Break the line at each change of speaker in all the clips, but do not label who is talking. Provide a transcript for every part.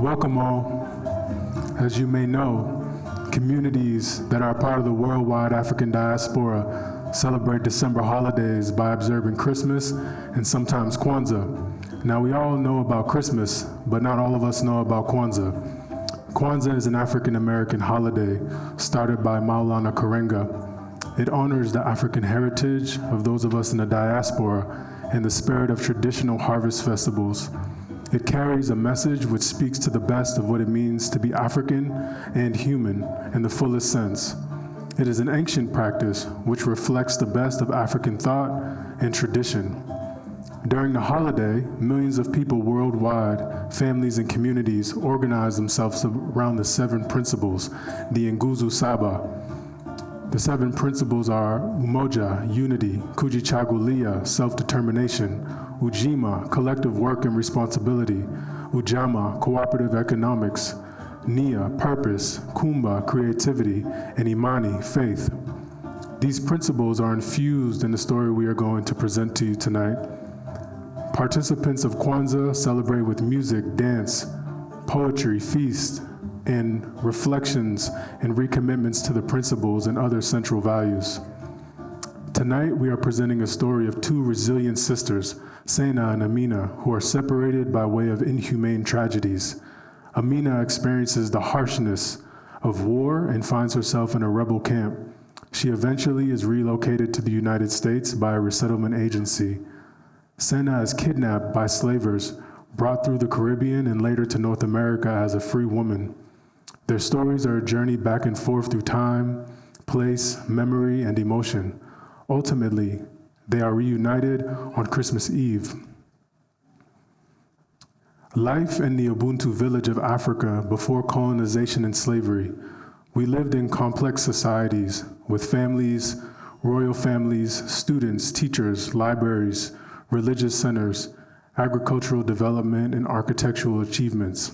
Welcome all. As you may know, communities that are part of the worldwide African diaspora celebrate December holidays by observing Christmas and sometimes Kwanzaa. Now we all know about Christmas, but not all of us know about Kwanzaa. Kwanzaa is an African American holiday started by Maulana Karenga. It honors the African heritage of those of us in the diaspora and the spirit of traditional harvest festivals. It carries a message which speaks to the best of what it means to be African and human in the fullest sense. It is an ancient practice which reflects the best of African thought and tradition. During the holiday, millions of people worldwide, families and communities, organize themselves around the 7 principles, the Nguzo Saba. The 7 principles are Umoja, unity; Kujichagulia, self-determination; Ujima, collective work and responsibility; Ujama, cooperative economics; Nia, purpose; Kumba, creativity; and Imani, faith. These principles are infused in the story we are going to present to you tonight. Participants of Kwanzaa celebrate with music, dance, poetry, feast, and reflections and recommitments to the principles and other central values. Tonight, we are presenting a story of 2 resilient sisters, Sena and Amina, who are separated by way of inhumane tragedies. Amina experiences the harshness of war and finds herself in a rebel camp. She eventually is relocated to the United States by a resettlement agency. Sena is kidnapped by slavers, brought through the Caribbean and later to North America as a free woman. Their stories are a journey back and forth through time, place, memory, and emotion. Ultimately, they are reunited on Christmas Eve. Life in the Ubuntu village of Africa before colonization and slavery. We lived in complex societies with families, royal families, students, teachers, libraries, religious centers, agricultural development, and architectural achievements.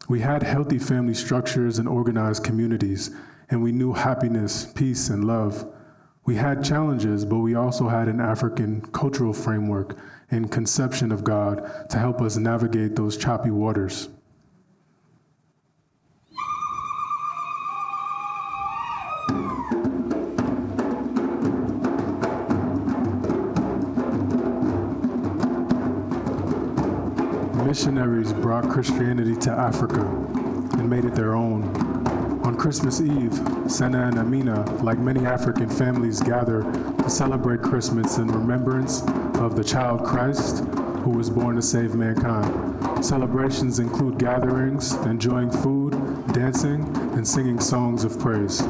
We had healthy family structures and organized communities, and we knew happiness, peace, and love. We had challenges, but we also had an African cultural framework and conception of God to help us navigate those choppy waters. Missionaries brought Christianity to Africa and made it their own. On Christmas Eve, Sena and Amina, like many African families, gather to celebrate Christmas in remembrance of the child Christ who was born to save mankind. Celebrations include gatherings, enjoying food, dancing, and singing songs of praise.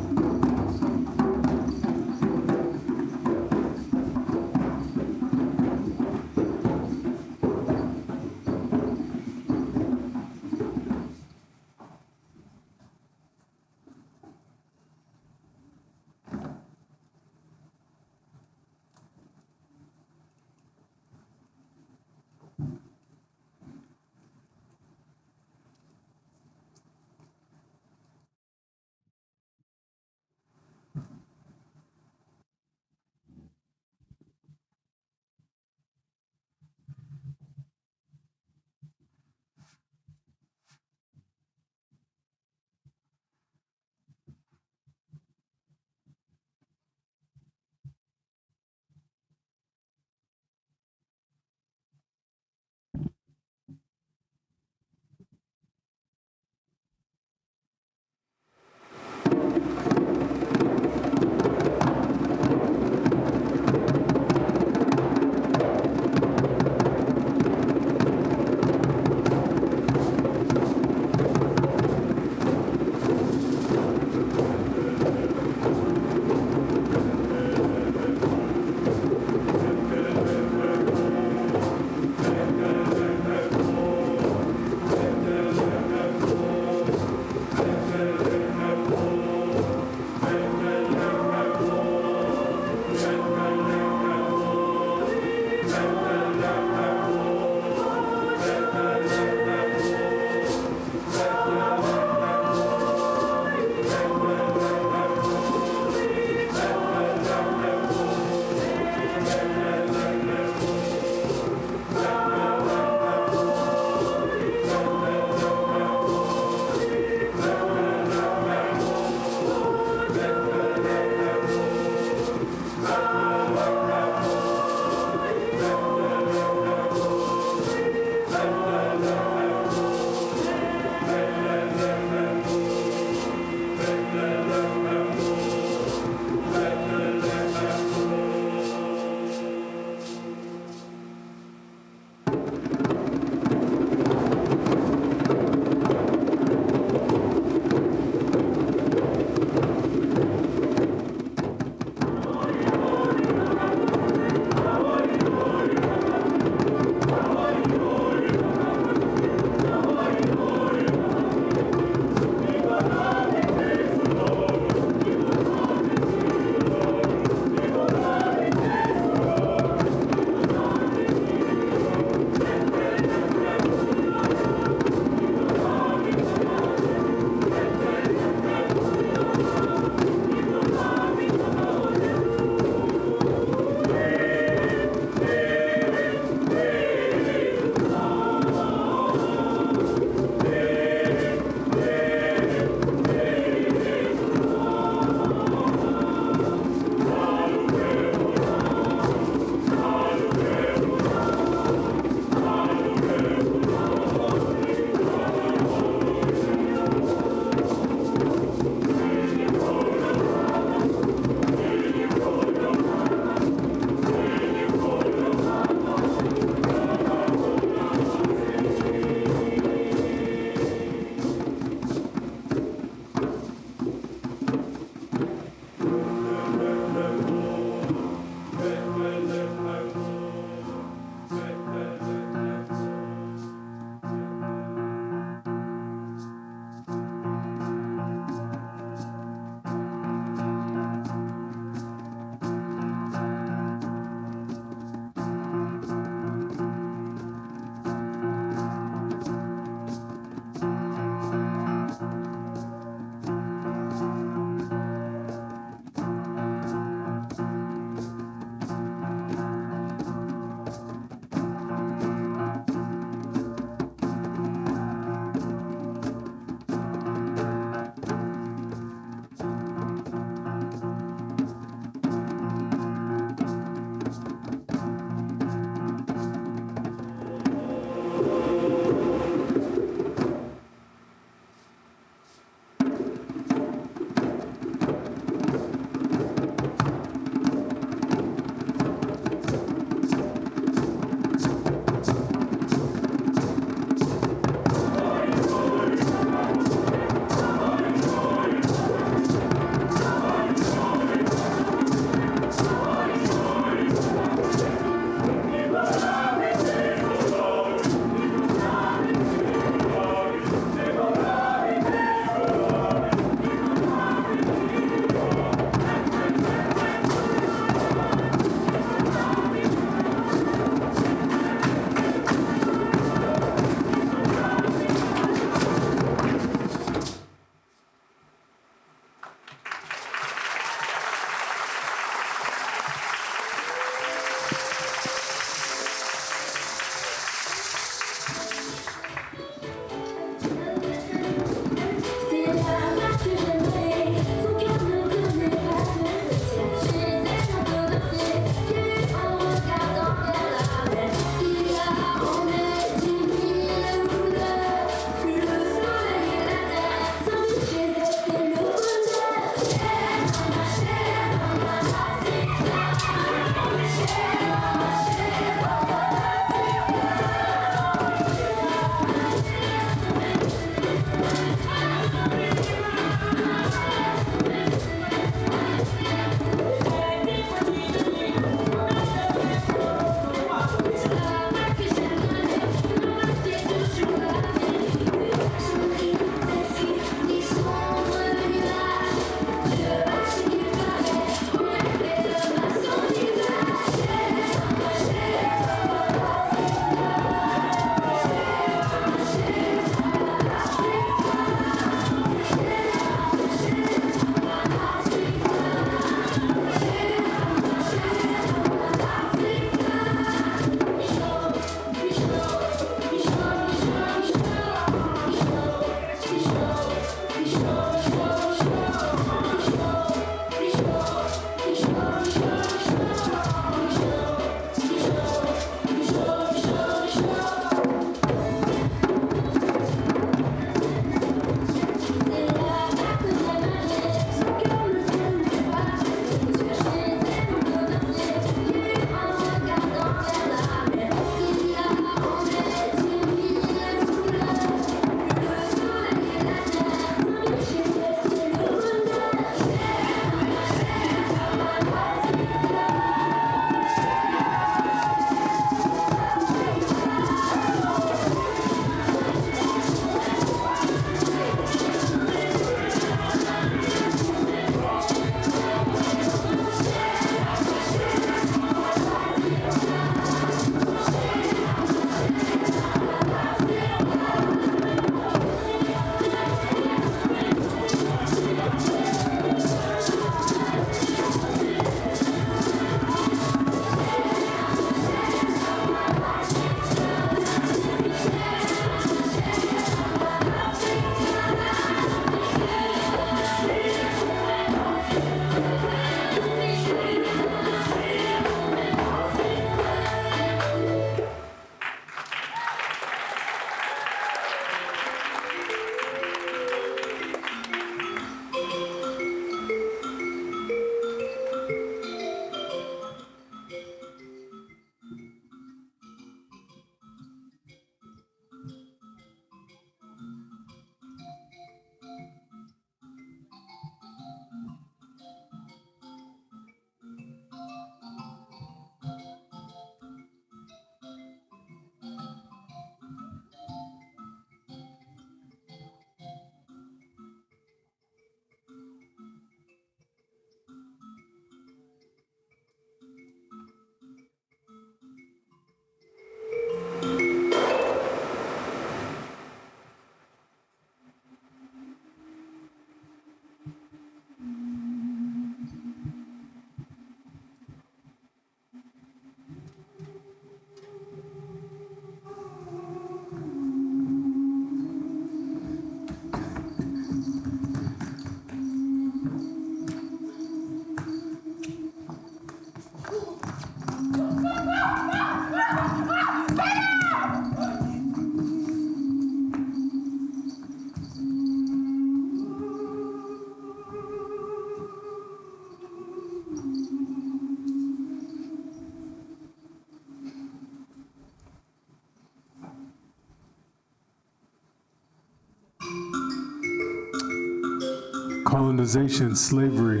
Colonization, slavery,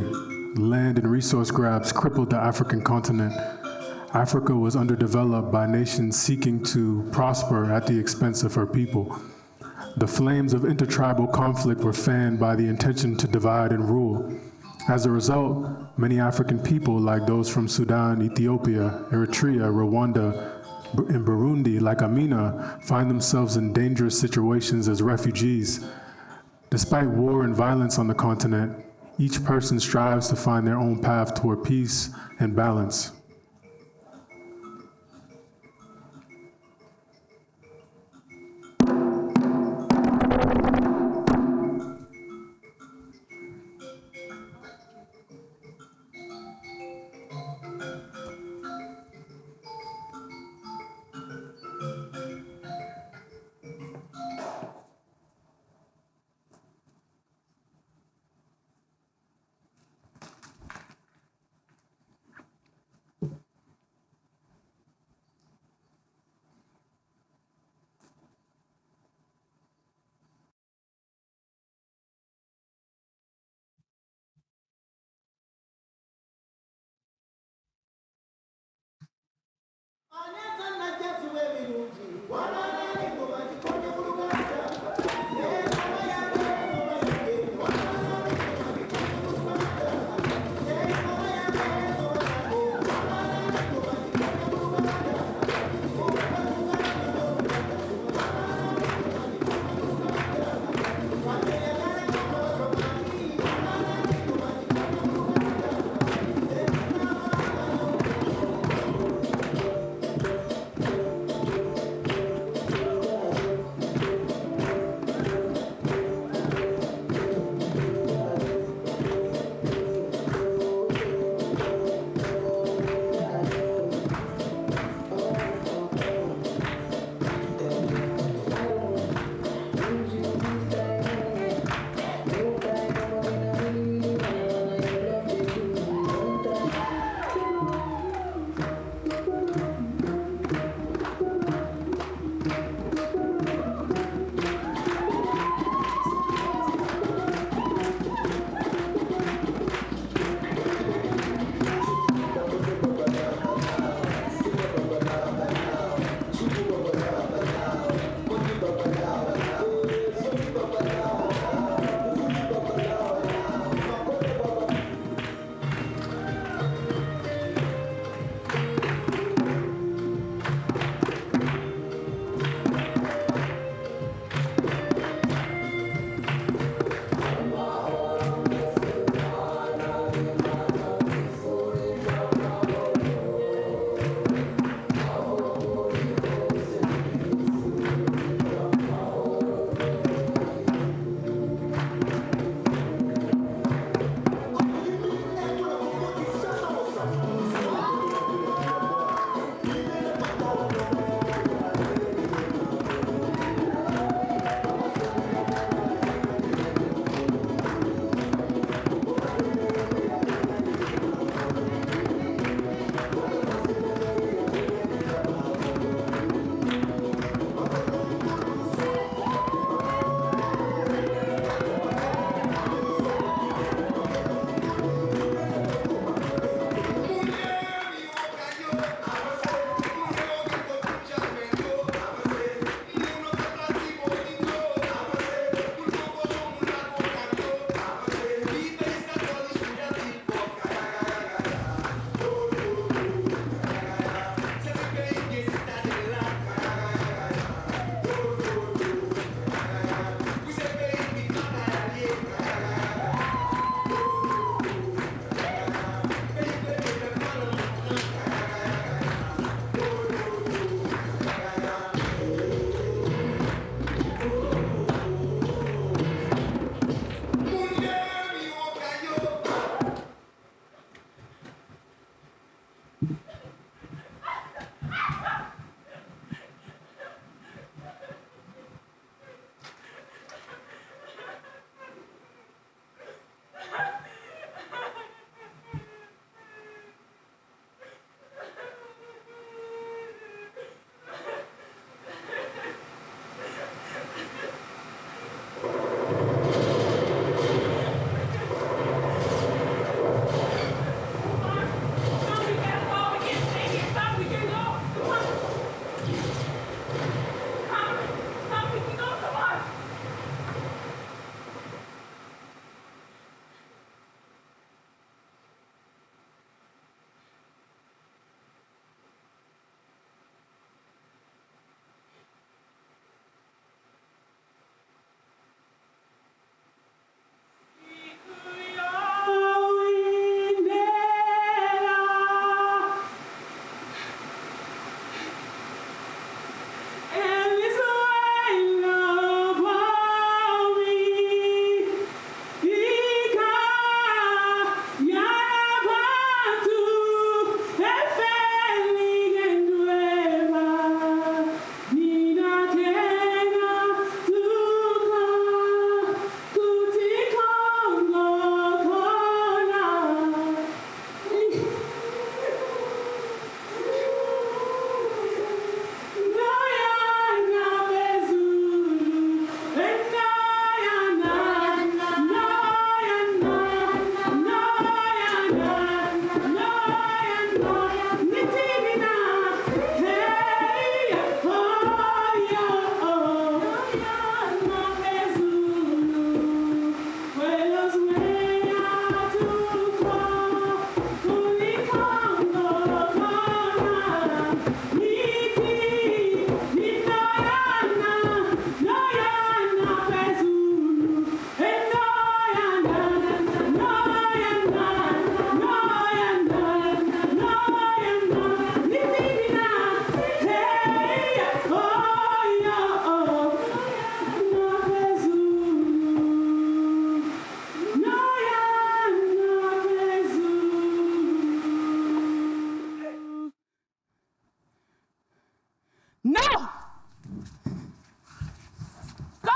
land and resource grabs crippled the African continent. Africa was underdeveloped by nations seeking to prosper at the expense of her people. The flames of intertribal conflict were fanned by the intention to divide and rule. As a result, many African people, like those from Sudan, Ethiopia, Eritrea, Rwanda, and Burundi, like Amina, find themselves in dangerous situations as refugees. Despite war and violence on the continent, each person strives to find their own path toward peace and balance.
No! Go!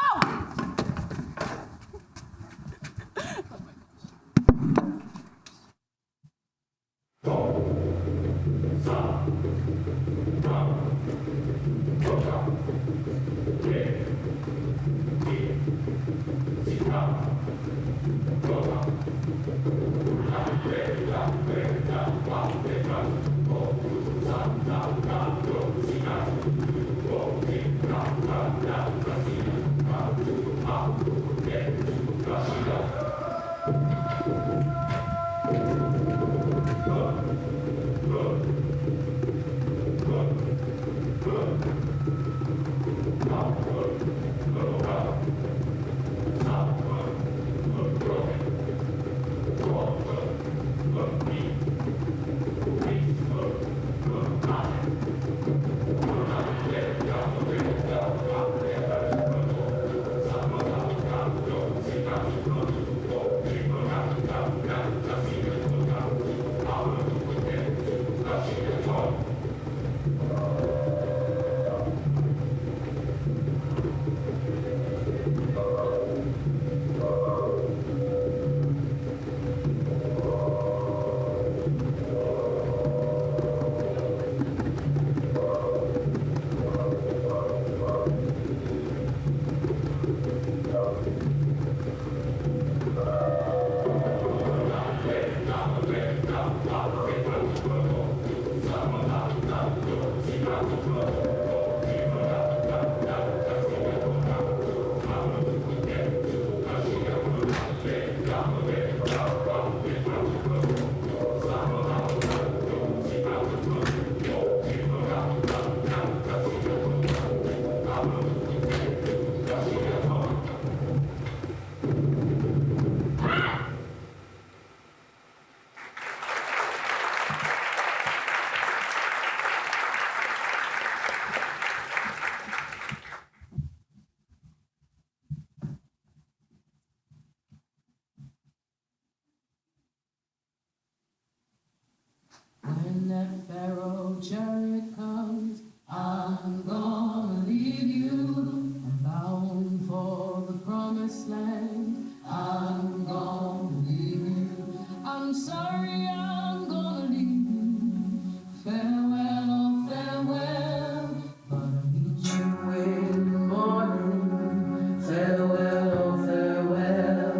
When that Pharaoh chariot comes, I'm gonna leave you. I'm bound for the promised land. I'm gonna leave you. I'm sorry, I'm gonna leave you. Farewell, oh farewell. But I'll meet you in the morning. Farewell, oh farewell.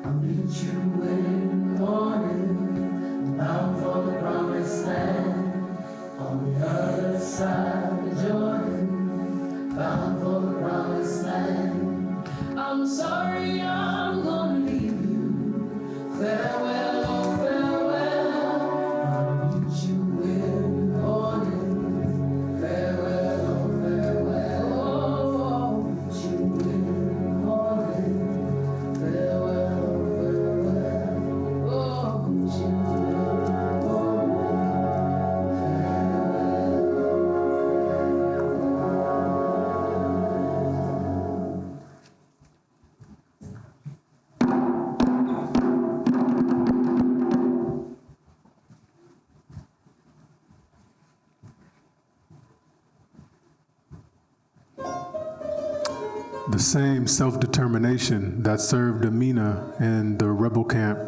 I'll meet you in the morning. Bound for the promised land, on the other side of Jordan, bound for the promised land. I'm sorry, I'm gonna leave you. Farewell, oh farewell. I'll meet you in the morning. Farewell, oh farewell. I'll meet you in the morning. Farewell, oh farewell. I'll meet you in the morning.
The same self-determination that served Amina in the rebel camp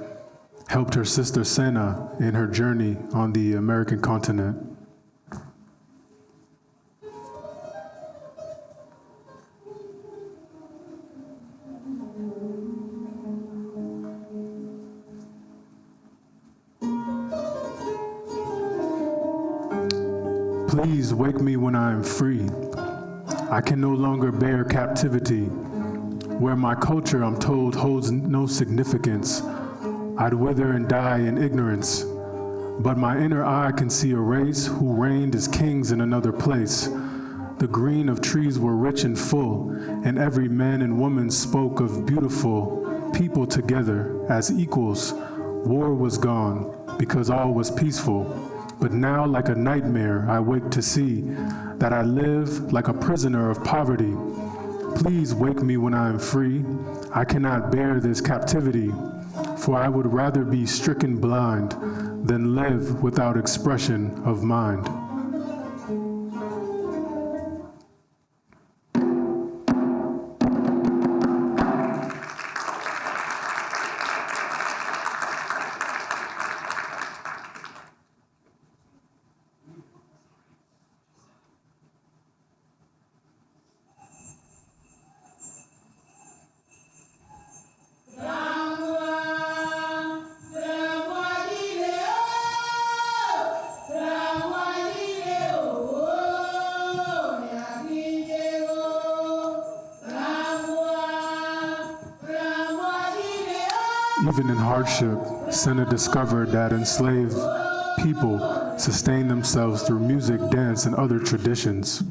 helped her sister Sena in her journey on the American continent. Please wake me when I am free. I can no longer bear captivity, where my culture, I'm told, holds no significance. I'd wither and die in ignorance, but my inner eye can see a race who reigned as kings in another place. The green of trees were rich and full, and every man and woman spoke of beautiful people together as equals. War was gone because all was peaceful. But now, like a nightmare, I wake to see that I live like a prisoner of poverty. Please wake me when I am free. I cannot bear this captivity, for I would rather be stricken blind than live without expression of mind. Even in hardship, Senna discovered that enslaved people sustain themselves through music, dance, and other traditions.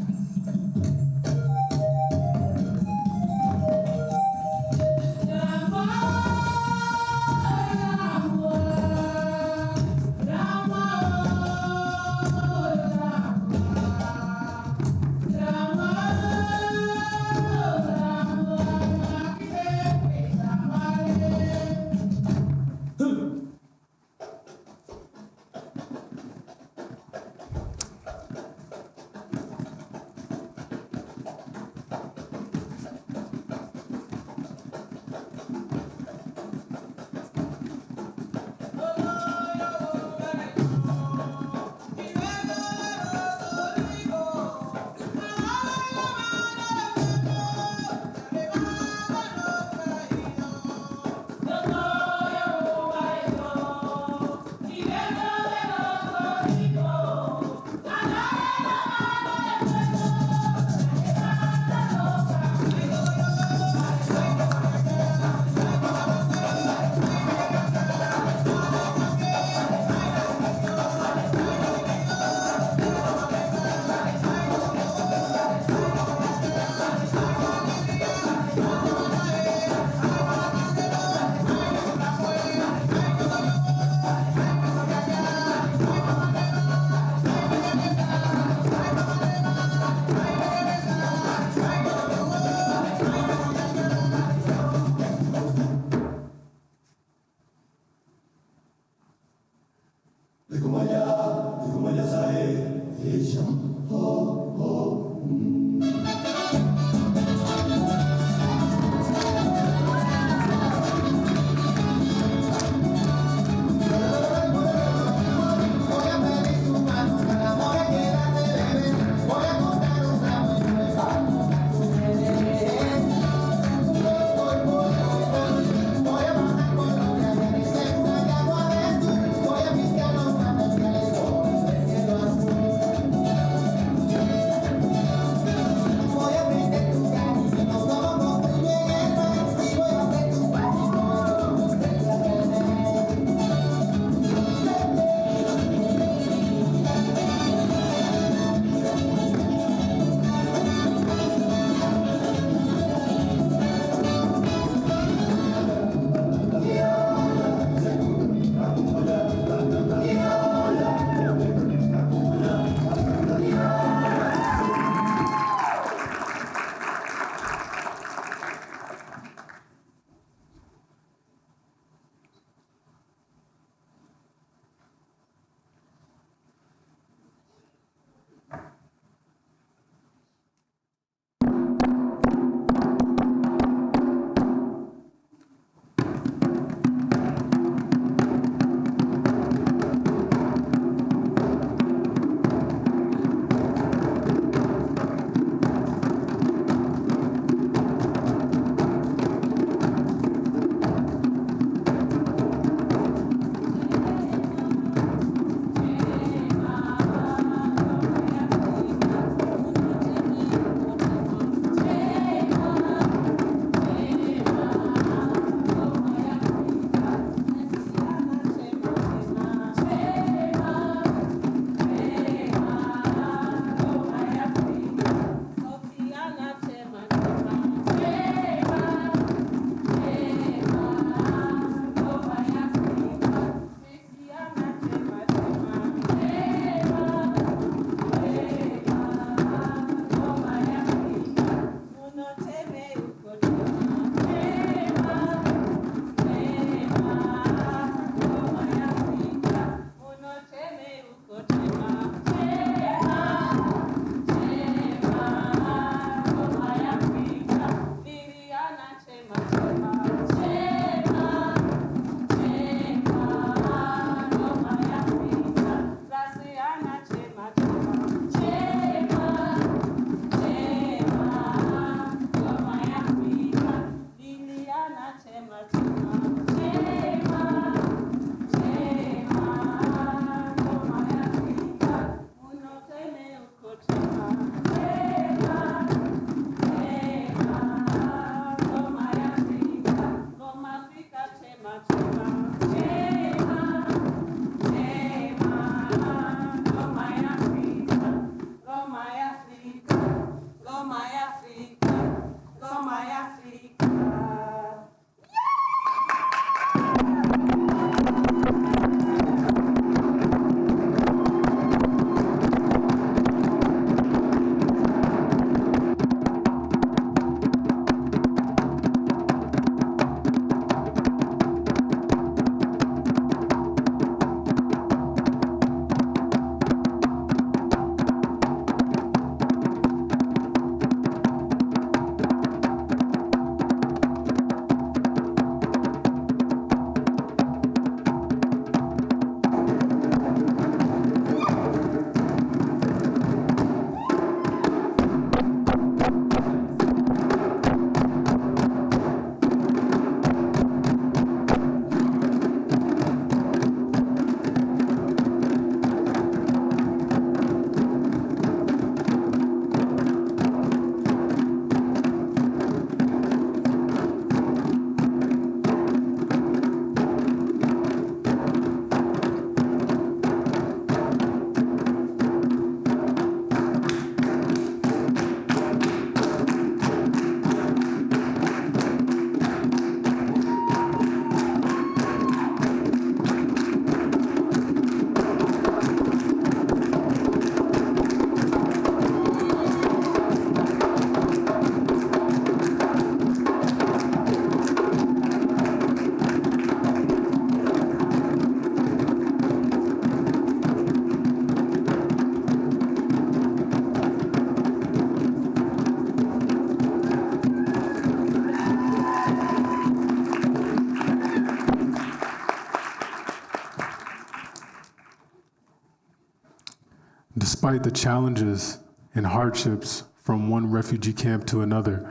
Despite the challenges and hardships from one refugee camp to another,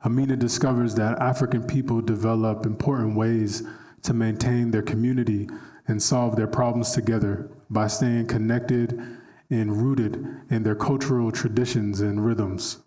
Amina discovers that African people develop important ways to maintain their community and solve their problems together by staying connected and rooted in their cultural traditions and rhythms.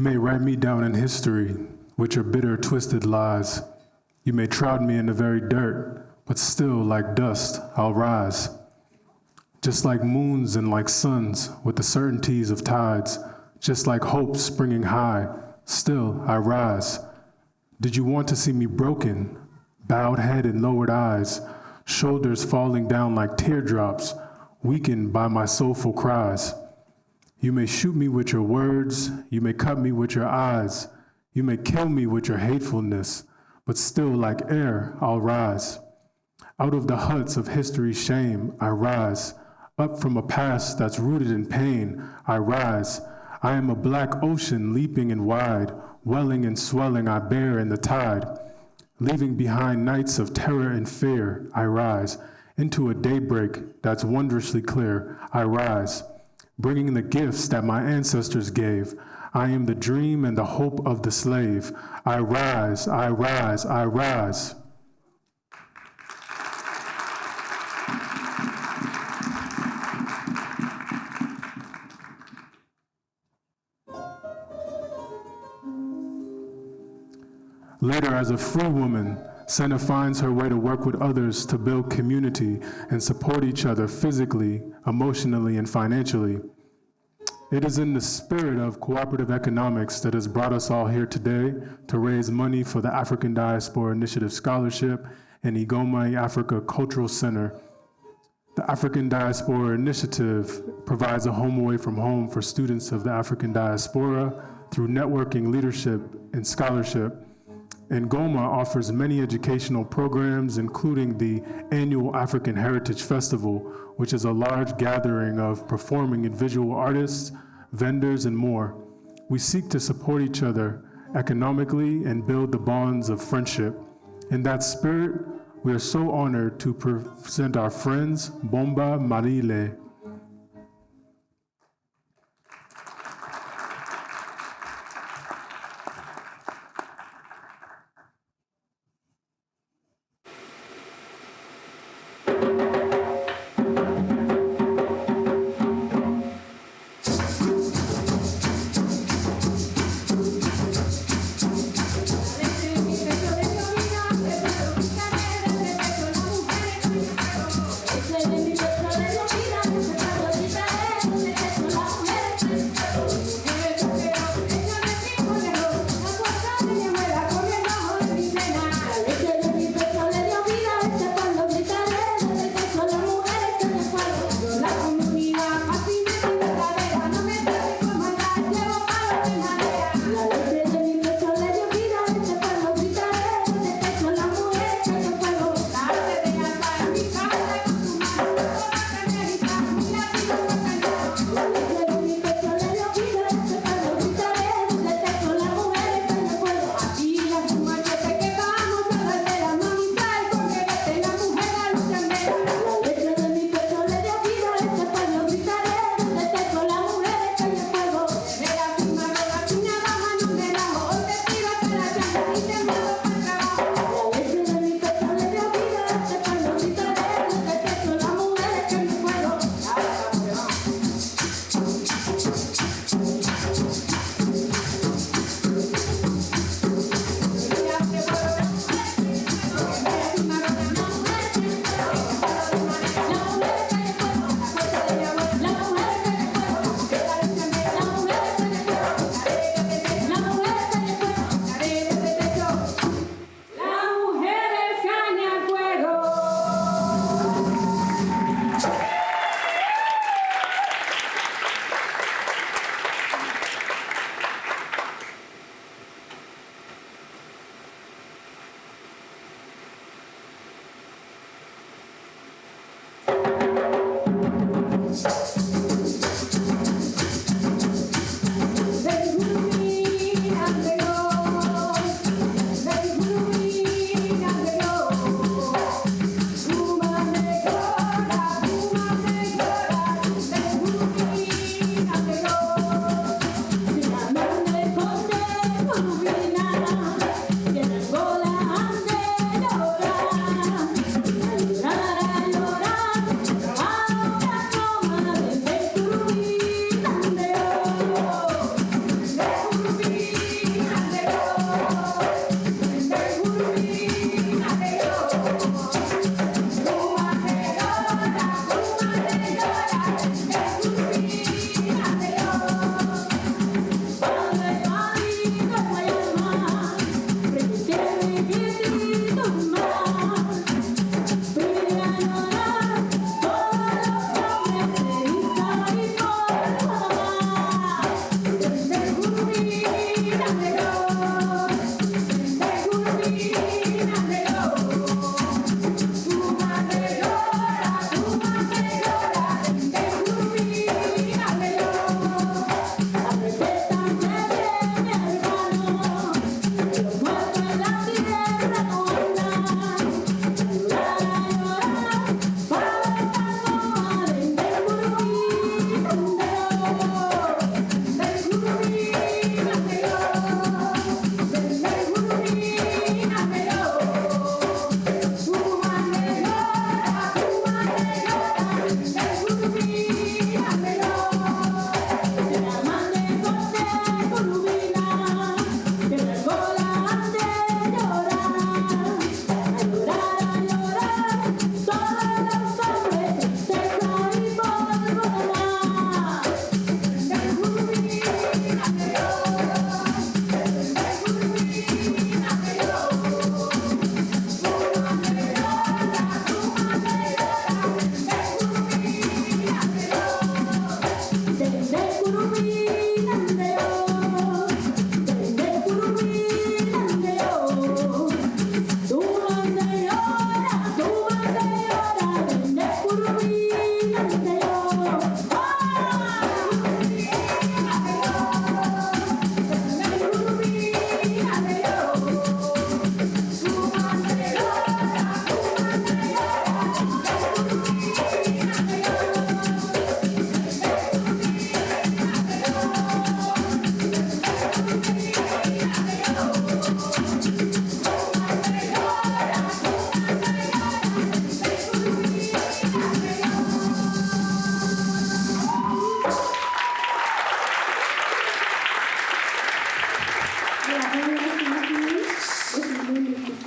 may write me down in history with your bitter, twisted lies. You may trod me in the very dirt, but still, like dust, I'll rise. Just like moons and like suns, with the certainties of tides, just like hope springing high, still I rise. Did you want to see me broken, bowed head and lowered eyes, shoulders falling down like teardrops, weakened by my soulful cries? You may shoot me with your words, you may cut me with your eyes, you may kill me with your hatefulness, but still like air I'll rise. Out of the huts of history's shame, I rise. Up from a past that's rooted in pain, I rise. I am a black ocean leaping and wide, welling and swelling I bear in the tide. Leaving behind nights of terror and fear, I rise. Into a daybreak that's wondrously clear, I rise. Bringing the gifts that my ancestors gave. I am the dream and the hope of the slave. I rise, I rise, I rise. Later, as a free woman, Senna finds her way to work with others to build community and support each other physically, emotionally, and financially. It is in the spirit of cooperative economics that has brought us all here today to raise money for the African Diaspora Initiative Scholarship and Ngoma Africa Cultural Center. The African Diaspora Initiative provides a home away from home for students of the African diaspora through networking, leadership, and scholarship. And Ngoma offers many educational programs, including the annual African Heritage Festival, which is a large gathering of performing and visual artists, vendors, and more. We seek to support each other economically and build the bonds of friendship. In that spirit, we are so honored to present our friends, Bomba Marile.
It's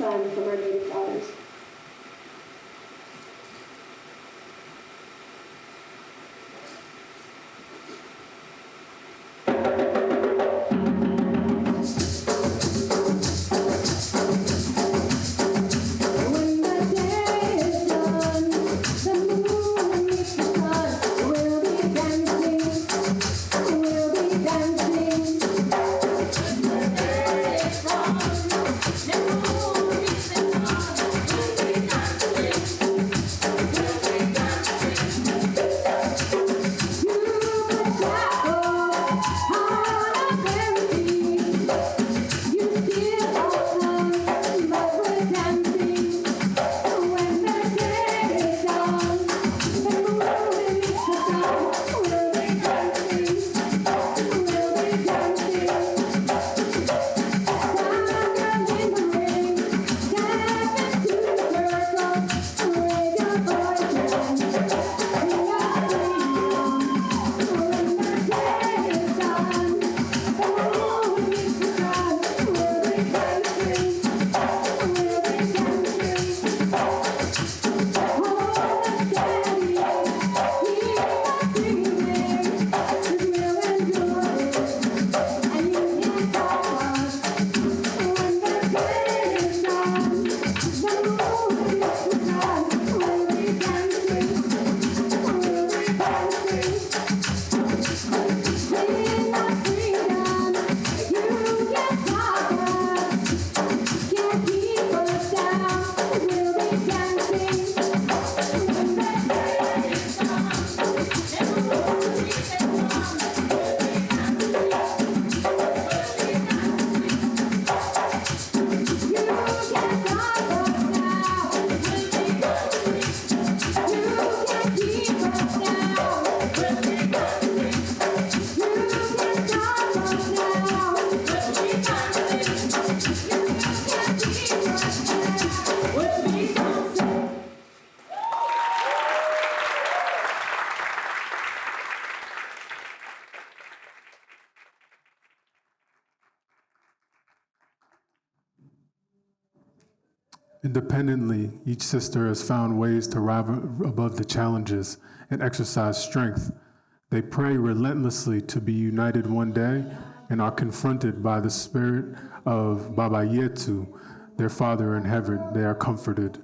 son from our native daughters.
Independently, each sister has found ways to rise above the challenges and exercise strength. They pray relentlessly to be united one day and are confronted by the spirit of Baba Yetu, their Father in heaven. They are comforted.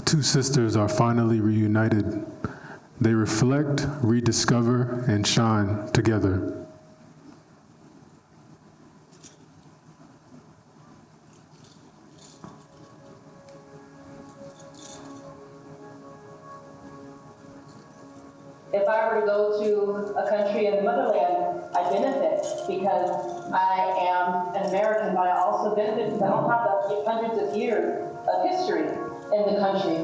two sisters are finally reunited. They reflect, rediscover, and shine together.
If I were to go to a country in the motherland, I benefit because I am an American, but I also benefit because I don't have the hundreds of years of history in the country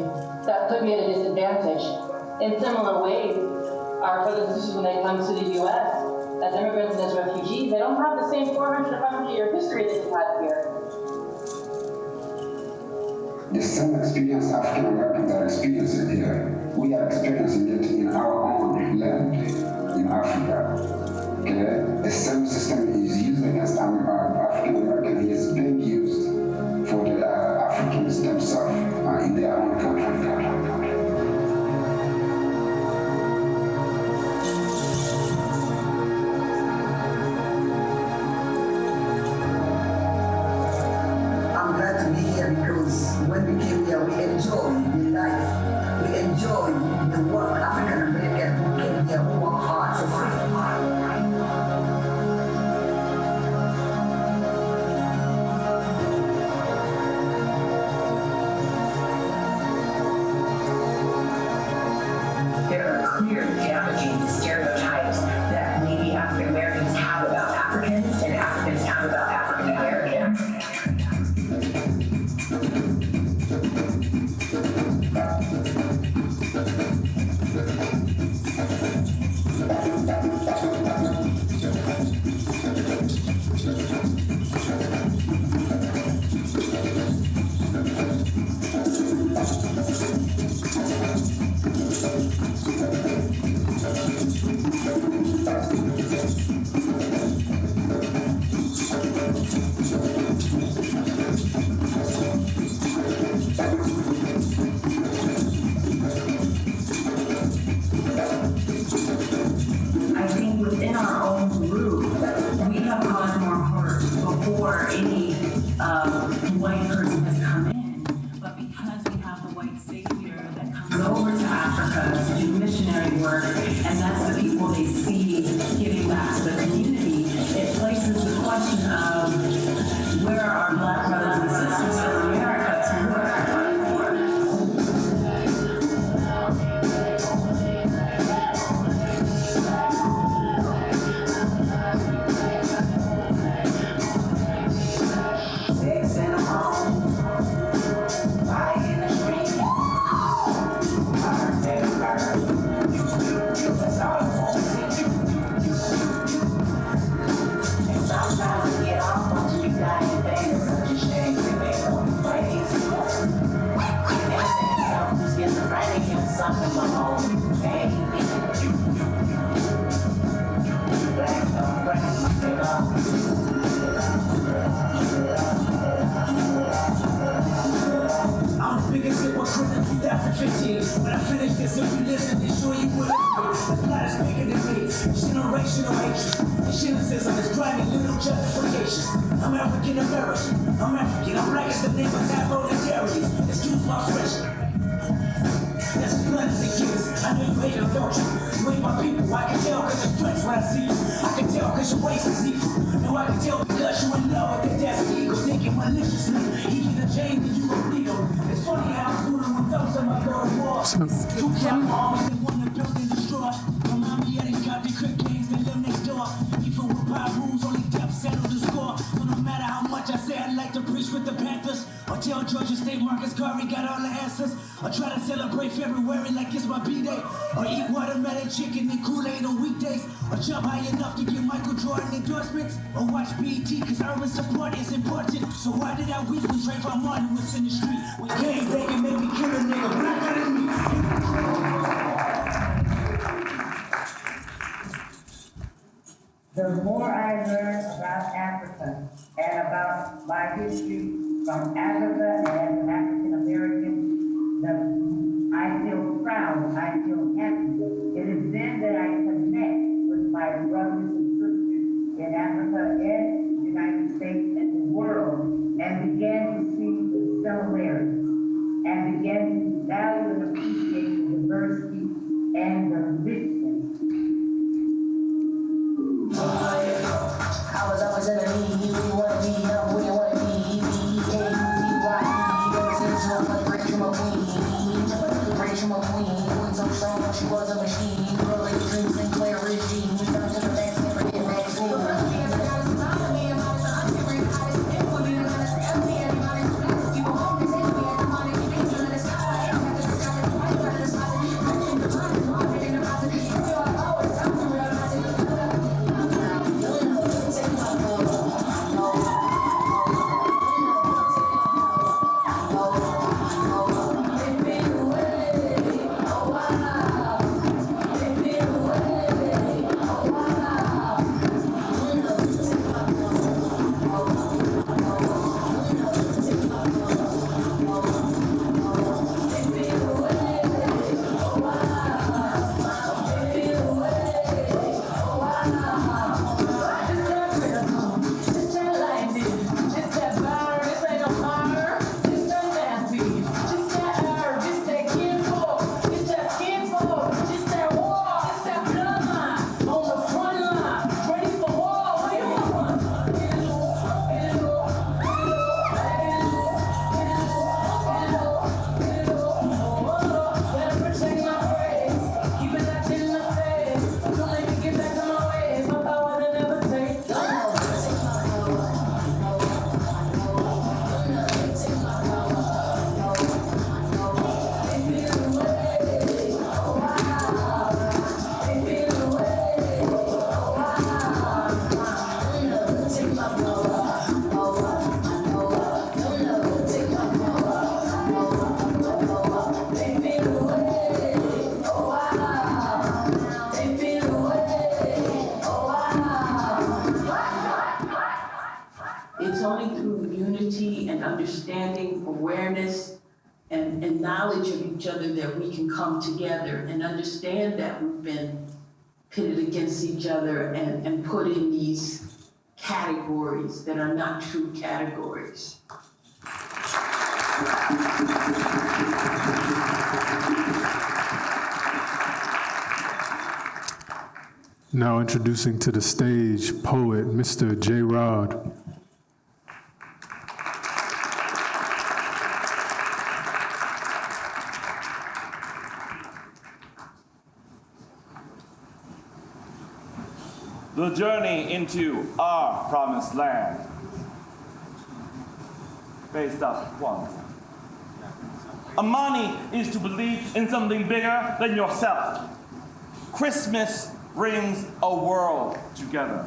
that put me at a disadvantage. In similar ways, our brothers and sisters, when they come to the U.S. as immigrants and as refugees, they don't have the same 400 or 500-year history that we have here.
The same experience African Americans are experiencing here, we are experiencing it in our own land, in Africa. Okay? The same system is used against African American. It is being used for the Africans themselves in their own country.
When we came here, we enjoyed the life. We enjoyed the work. African Americans who came here who work hard for free.
There are clear damaging stereotypes that maybe African Americans have about Africans and Africans have about African Americans. I think within our own group, we have caused more hurt before any white person has come in. But because we have the white savior that comes over to Africa to do missionary work, and that's the people they see giving back to the community, it places the question of where are our Black brothers and sisters from America to work?
I'm the biggest hit was in 2015. When I finish this, if you listen, then sure you will agree. The plot is bigger than me. Generational hatred. Cynicism is driving little justification. I'm African American. I'm African. I'm black as the name of that solidarity. It's too far fresh. That's as blunt as it gets. I know you hate them, don't you? You ain't my people. I can tell cause it's threats when I see you. I can tell cause your waist is evil. No, I can tell because you in love with that desert eagle. Thinking maliciously. He can the chain and you gon' lead him. It's funny how I'm fooling with those in my go to war. Two top arms that want to build and destroy. Remind me of the got the crip gangs that live next door. Even with power rules, only death settle the score. So no matter how much I say I like to preach with the Panthers, or tell Georgia State Marcus Garvey got all the answers, or try to celebrate February like it's my B-Day, or eat watermelon chicken and Kool-Aid on weekdays, or jump high enough to get Michael Jordan endorsements, or watch BET cause urban support is important. So why did I weep when Trayvon Martin was in the street? When gang banging made me kill a nigga blacker than me.
The more I learn about Africa and about my history from Africa and as an African American, I feel proud, I feel happy. It is then that I connect with my brothers and sisters in Africa and the United States and the world and begin to see the similarities and begin to
so strong, she was a machine. Rolling dreams and clear regime. We turned to the next, never get vaccine.
It's only through unity and understanding, awareness, and knowledge of each other that we can come together and understand that we've been pitted against each other and put in these categories that are not true categories.
Now introducing to the stage poet Mr. J. Rod.
The journey into our promised land. Based up one. Amani is to believe in something bigger than yourself. Christmas brings a world together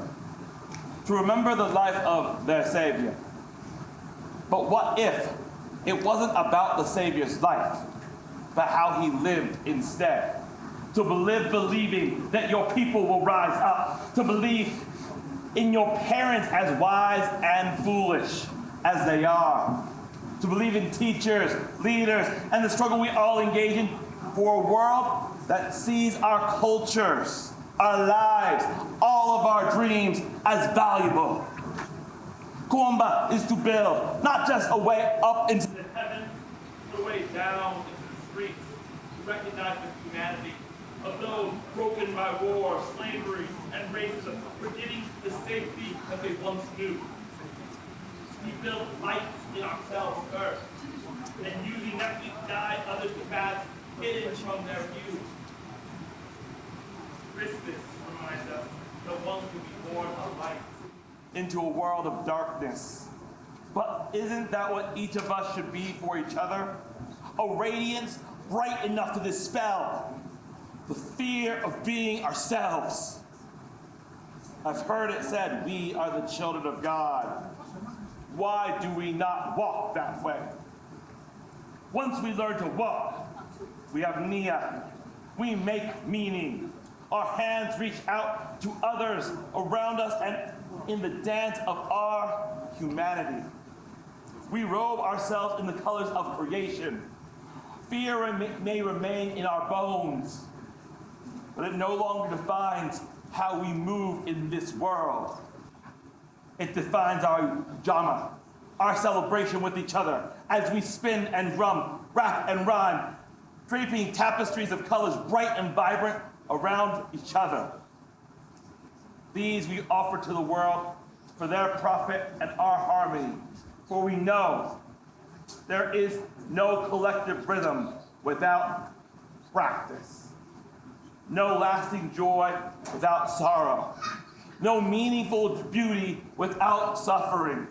to remember the life of their Savior. But what if it wasn't about the Savior's life, but how he lived instead? To live believing that your people will rise up, to believe in your parents as wise and foolish as they are, to believe in teachers, leaders, and the struggle we all engage in for a world that sees our cultures, our lives, all of our dreams as valuable. Ngoma is to build not just a way up into the heavens, but a way down into the streets, to recognize the humanity of those broken by war, slavery, and racism, forgetting the safety that they once knew. We build lights in ourselves first, and using that we guide others to paths hidden from their view. Christmas reminds us that one can be born of light into a world of darkness. But isn't that what each of us should be for each other? A radiance bright enough to dispel the fear of being ourselves. I've heard it said, we are the children of God. Why do we not walk that way? Once we learn to walk, we have nia. We make meaning. Our hands reach out to others around us and in the dance of our humanity. We robe ourselves in the colors of creation. Fear may remain in our bones, but it no longer defines how we move in this world. It defines our drama, our celebration with each other, as we spin and drum, rap and rhyme, draping tapestries of colors bright and vibrant around each other. These we offer to the world for their profit and our harmony, for we know there is no collective rhythm without practice. No lasting joy without sorrow. No meaningful beauty without suffering.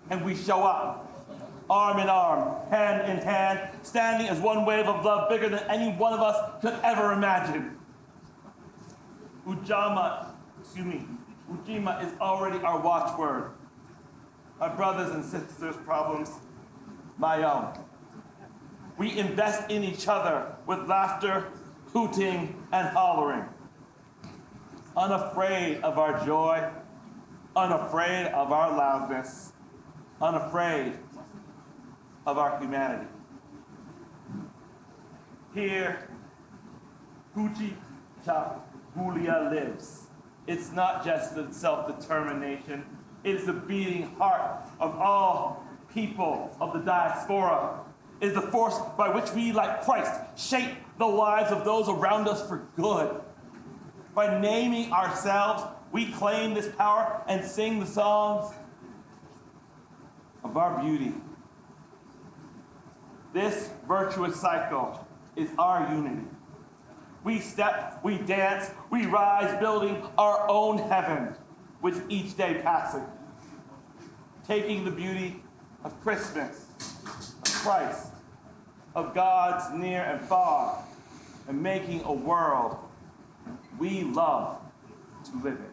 And we show up, arm in arm, hand in hand, standing as one wave of love bigger than any one of us could ever imagine. Ujima is already our watchword. My brothers and sisters' problems, my own. We invest in each other with laughter, hooting, and hollering. Unafraid of our joy, unafraid of our loudness, unafraid of our humanity. Here, Hulia lives. It's not just the self-determination, it's the beating heart of all people of the diaspora. It's the force by which we, like Christ, shape the lives of those around us for good. By naming ourselves, we claim this power and sing the songs of our beauty. This virtuous cycle is our unity. We step, we dance, we rise, building our own heaven with each day passing. Taking the beauty of Christmas, of Christ, of God's near and far, and making a world we love to live in.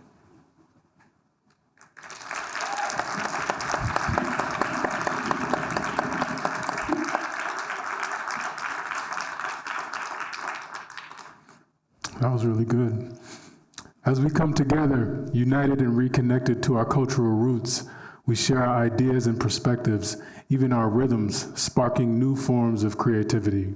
That was really good. As we come together, united and reconnected to our cultural roots, we share our ideas and perspectives, even our rhythms, sparking new forms of creativity.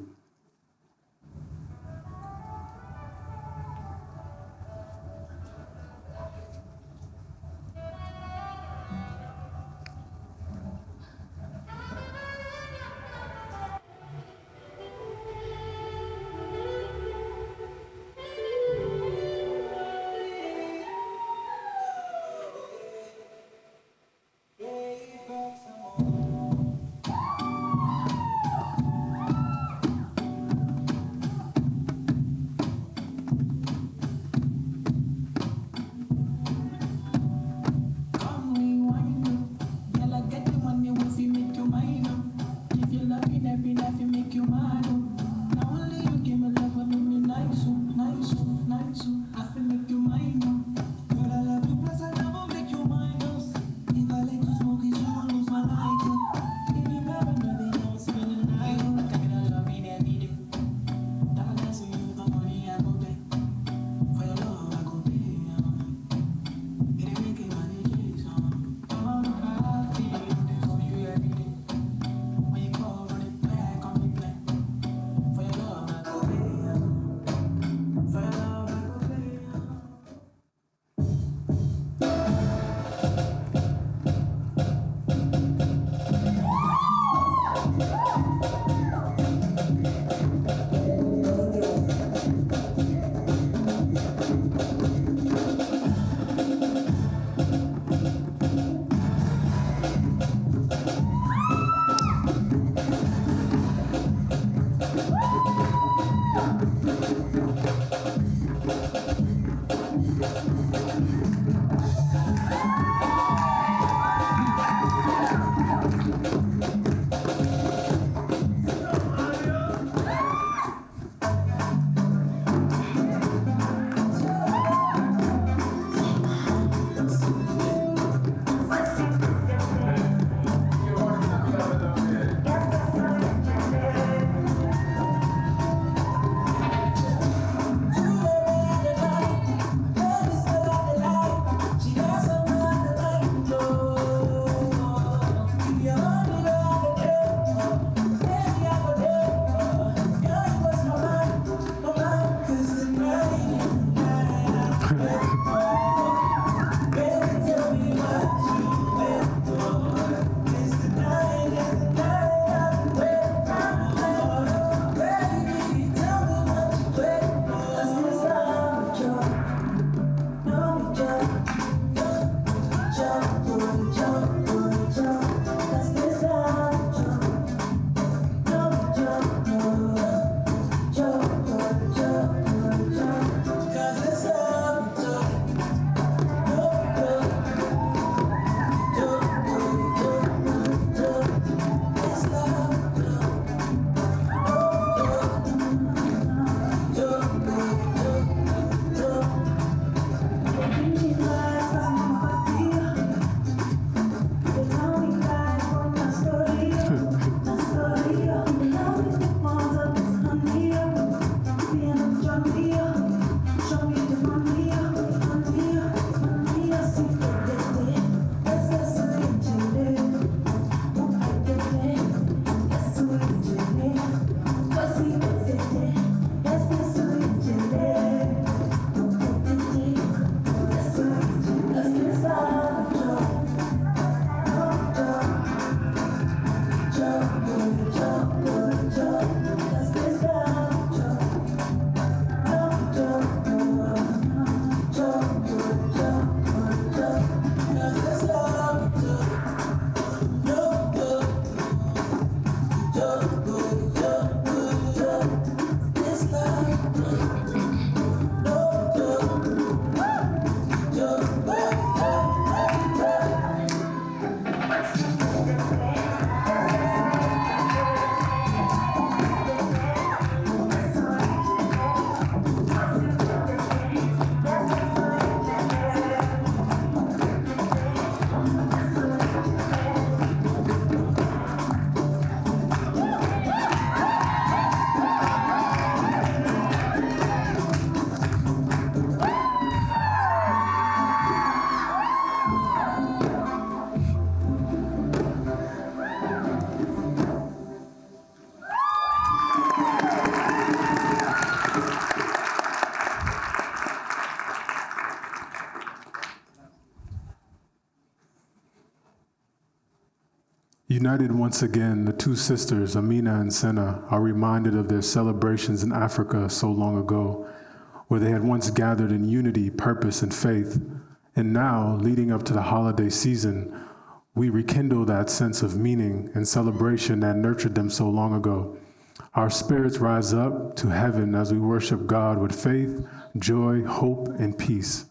United once again, the two sisters, Amina and Senna, are reminded of their celebrations in Africa so long ago, where they had once gathered in unity, purpose, and faith. And now, leading up to the holiday season, we rekindle that sense of meaning and celebration that nurtured them so long ago. Our spirits rise up to heaven as we worship God with faith, joy, hope, and peace.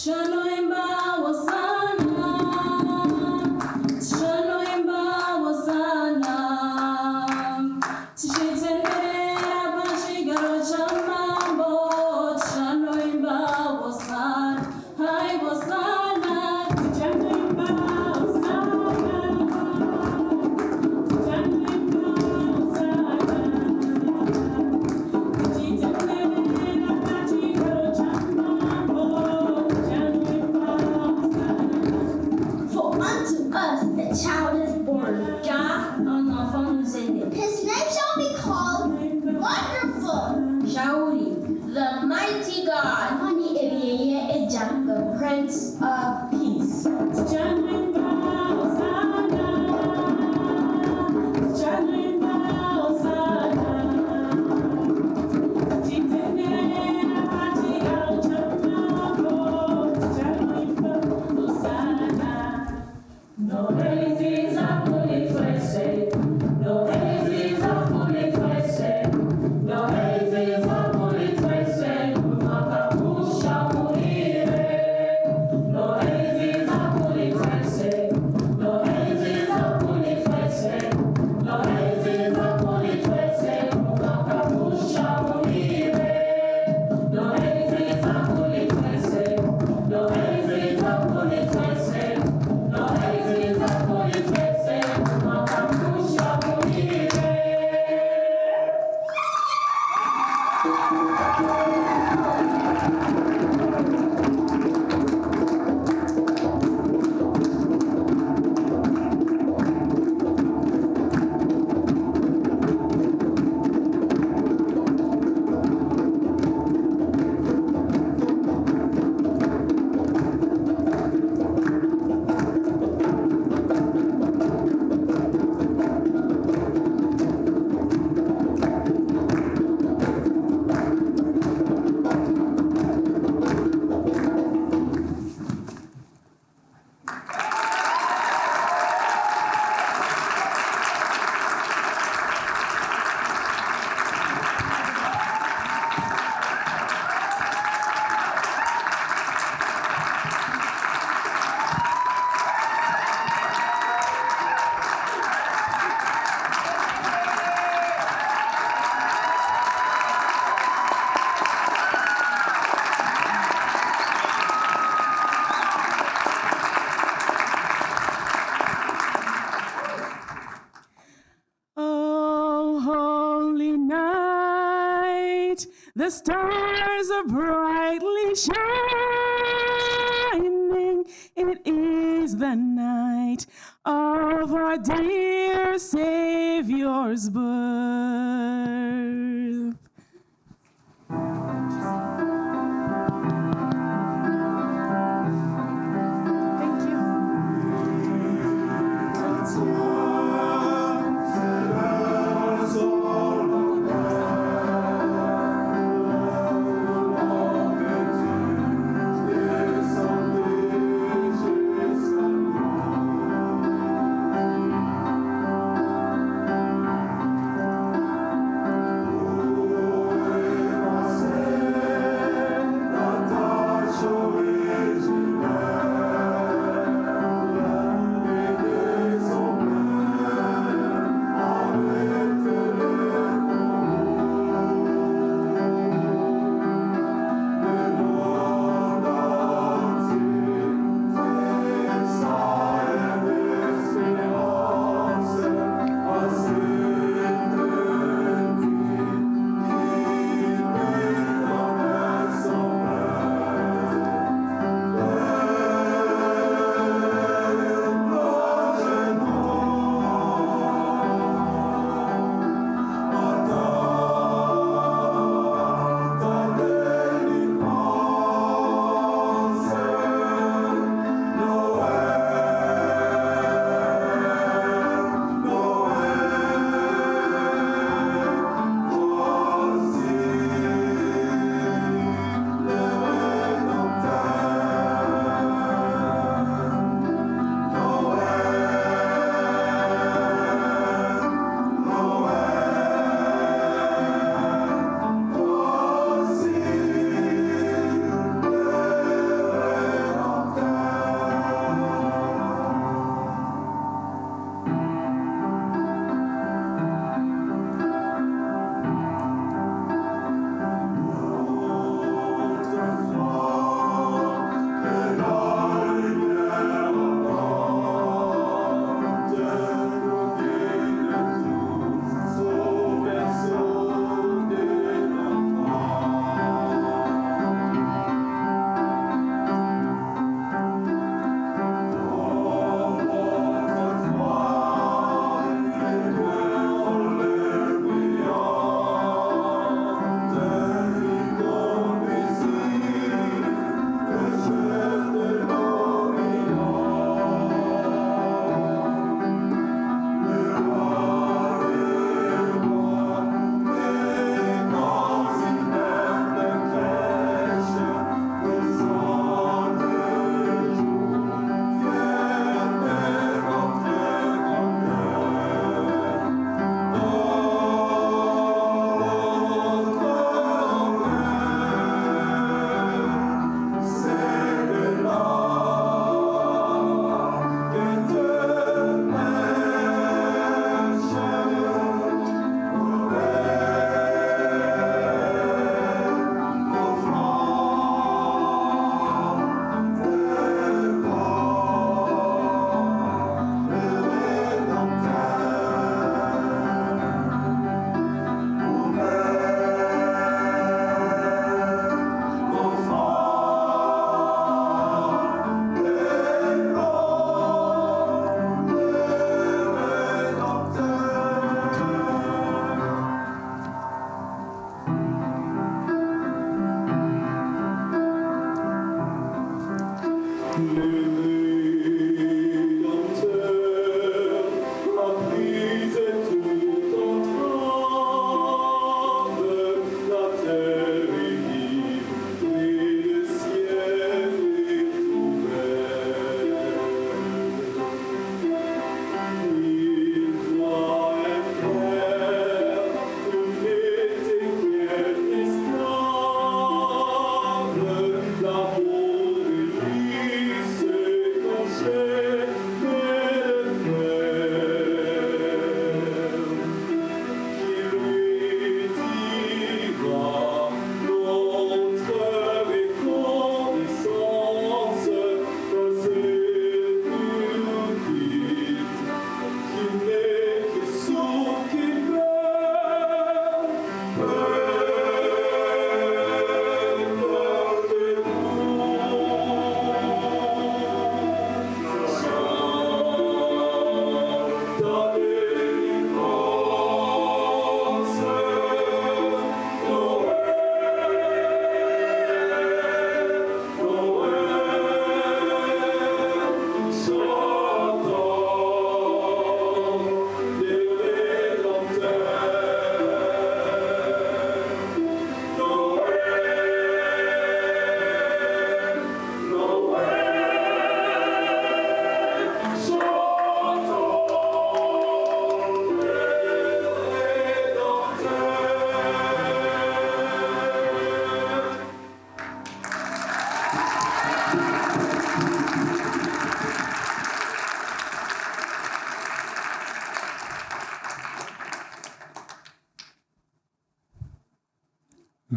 Shano imba Prince of Peace. Chanting bells and chanting bells and no daisies are fully twisted, no daisies are fully twisted, no daisies are fully twisted, Makakusha Murire. No daisies are fully twisted, no daisies are fully twisted, no daisies are fully twisted, Makakusha Murire. No daisies are fully twisted, no daisies are fully twisted, no daisies are fully twisted, Makakusha Murire. Oh, holy night, the stars are brightly shining. It is the night of our dear Savior's birth. Thank you.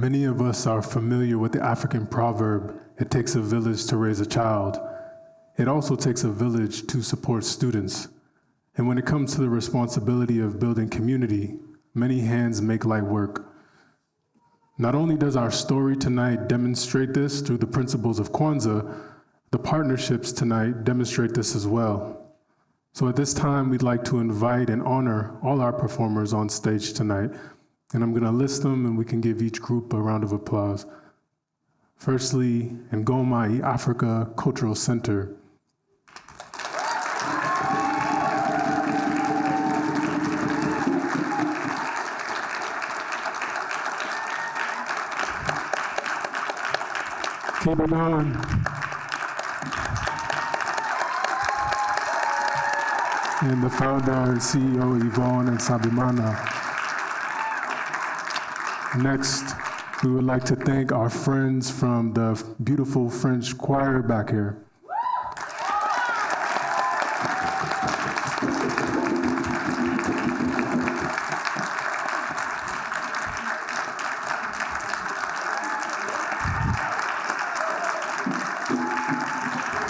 Many of us are familiar with the African proverb, "It takes a village to raise a child." It also takes a village to support students. And when it comes to the responsibility of building community, many hands make light work. Not only does our story tonight demonstrate this through the principles of Kwanzaa, the partnerships tonight demonstrate this as well. So at this time, we'd like to invite and honor all our performers on stage tonight. And I'm gonna list them and we can give each group a round of applause. Firstly, Ngoma Africa Cultural Center. Keep it on. And the founder and CEO, Yvonne and Sabimana. Next, we would like to thank our friends from the beautiful French choir back here.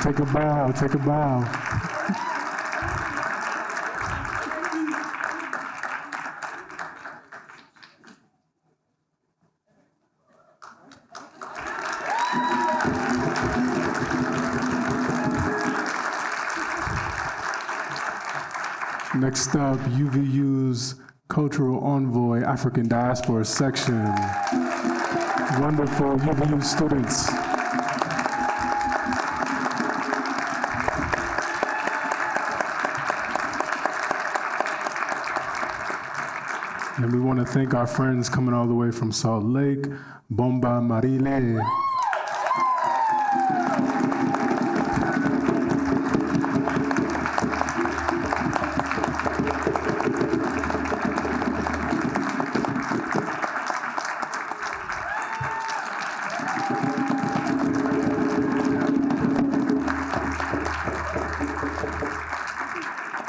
Take a bow, take a bow. Next up, UVU's Cultural Envoy, African Diaspora Section. Wonderful UVU students. And we want to thank our friends coming all the way from Salt Lake, Bomba Marile.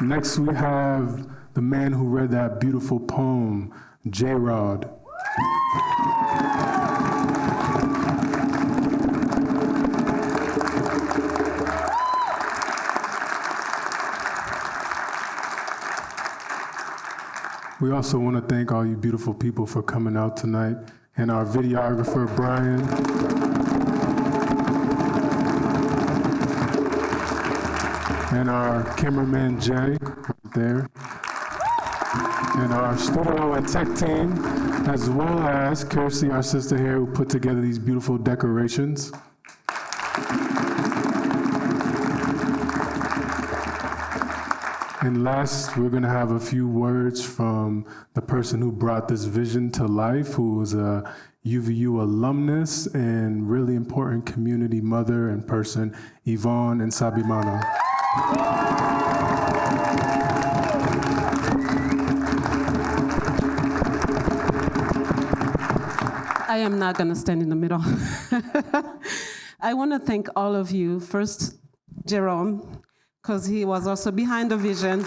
Next, we have the man who read that beautiful poem, J-Rod. We also want to thank all you beautiful people for coming out tonight, and our videographer, Brian. And our cameraman, Jay, right there. And our studio and tech team, as well as Kirsty, our sister here, who put together these beautiful decorations. And last, we're gonna have a few words from the person who brought this vision to life, who was a UVU alumnus and really important community mother and person, Yvonne and Sabimana.
I am not going to stand in the middle. I want to thank all of you. First, Jerome, because he was also behind the vision.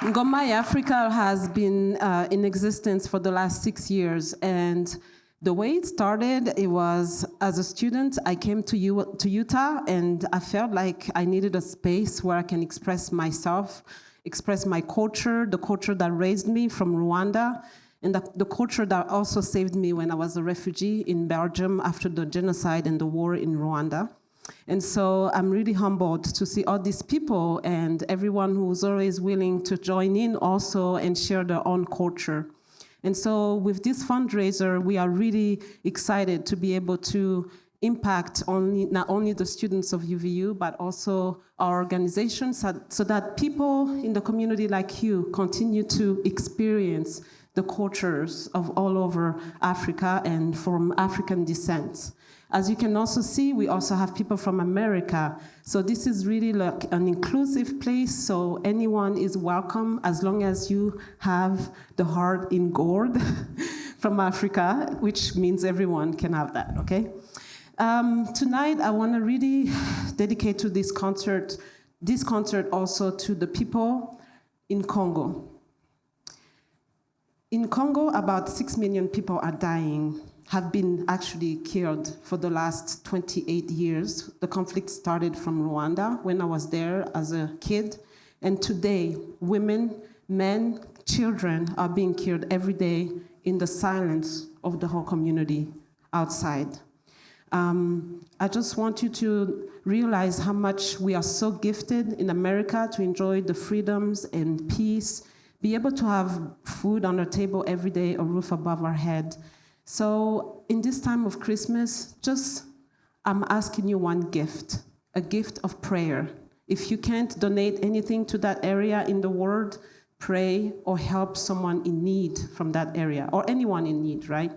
Ngoma Africa has been in existence for the last 6 years, and the way it started, it was as a student. I came to Utah, and I felt like I needed a space where I can express myself, express my culture, the culture that raised me from Rwanda, and the culture that also saved me when I was a refugee in Belgium after the genocide and the war in Rwanda. And so I'm really humbled to see all these people and everyone who's always willing to join in also and share their own culture. And so with this fundraiser, we are really excited to be able to impact not only the students of UVU, but also our organizations, so that people in the community like you continue to experience the cultures of all over Africa and from African descent. As you can also see, we also have people from America. So this is really like an inclusive place, so anyone is welcome as long as you have the heart in gold from Africa, which means everyone can have that, okay? Tonight, I want to really dedicate to this concert also to the people in Congo.
In Congo, about 6 million people are dying, have been actually killed for the last 28 years. The conflict started from Rwanda when I was there as a kid. And today, women, men, children are being killed every day in the silence of the whole community outside. I just want you to realize how much we are so gifted in America to enjoy the freedoms and peace, be able to have food on our table every day, a roof above our head. So in this time of Christmas, I'm asking you one gift, a gift of prayer. If you can't donate anything to that area in the world, pray or help someone in need from that area, or anyone in need, right?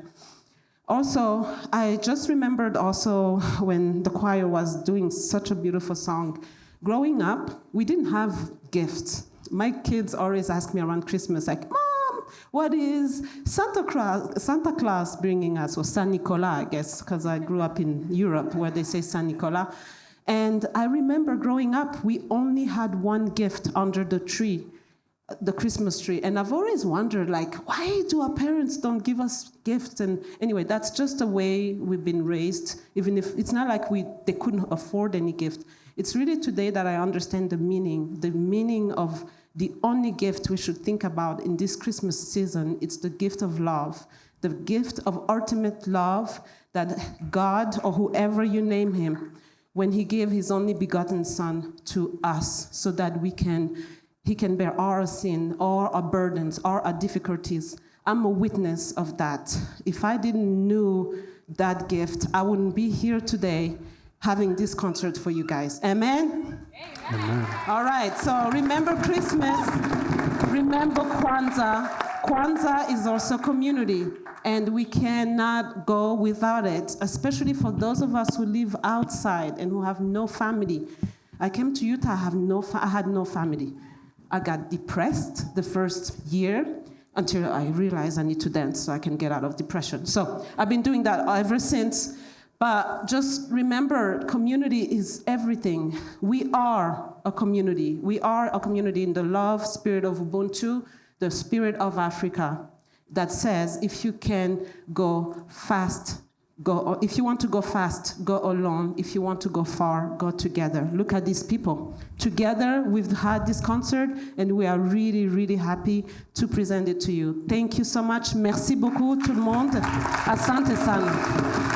Also, I just remembered also when the choir was doing such a beautiful song. Growing up, we didn't have gifts. My kids always ask me around Christmas, like, Mom, what is Santa Claus bringing us? Or Saint Nicolas, I guess, because I grew up in Europe where they say Saint Nicolas. And I remember growing up, we only had one gift under the tree, the Christmas tree. And I've always wondered, like, why do our parents don't give us gifts? And anyway, that's just the way we've been raised, even if it's not like they couldn't afford any gift. It's really today that I understand the meaning of the only gift we should think about in this Christmas season. It's the gift of love, the gift of ultimate love that God, or whoever you name him, when he gave his only begotten son to us so that he can bear our sin, all our burdens, all our difficulties. I'm a witness of that. If I didn't know that gift, I wouldn't be here today having this concert for you guys. Amen?
Amen.
All right, so remember Christmas, remember Kwanzaa. Kwanzaa is also community, and we cannot go without it, especially for those of us who live outside and who have no family. I came to Utah, I had no family. I got depressed the first year until I realized I need to dance so I can get out of depression. So I've been doing that ever since. But just remember, community is everything. We are a community. We are a community in the love spirit of Ubuntu, the spirit of Africa, that says if you can go fast, go. If you want to go fast, go alone. If you want to go far, go together. Look at these people. Together, we've had this concert, and we are really, really happy to present it to you. Thank you so much. Merci beaucoup, tout le monde. Asante sana.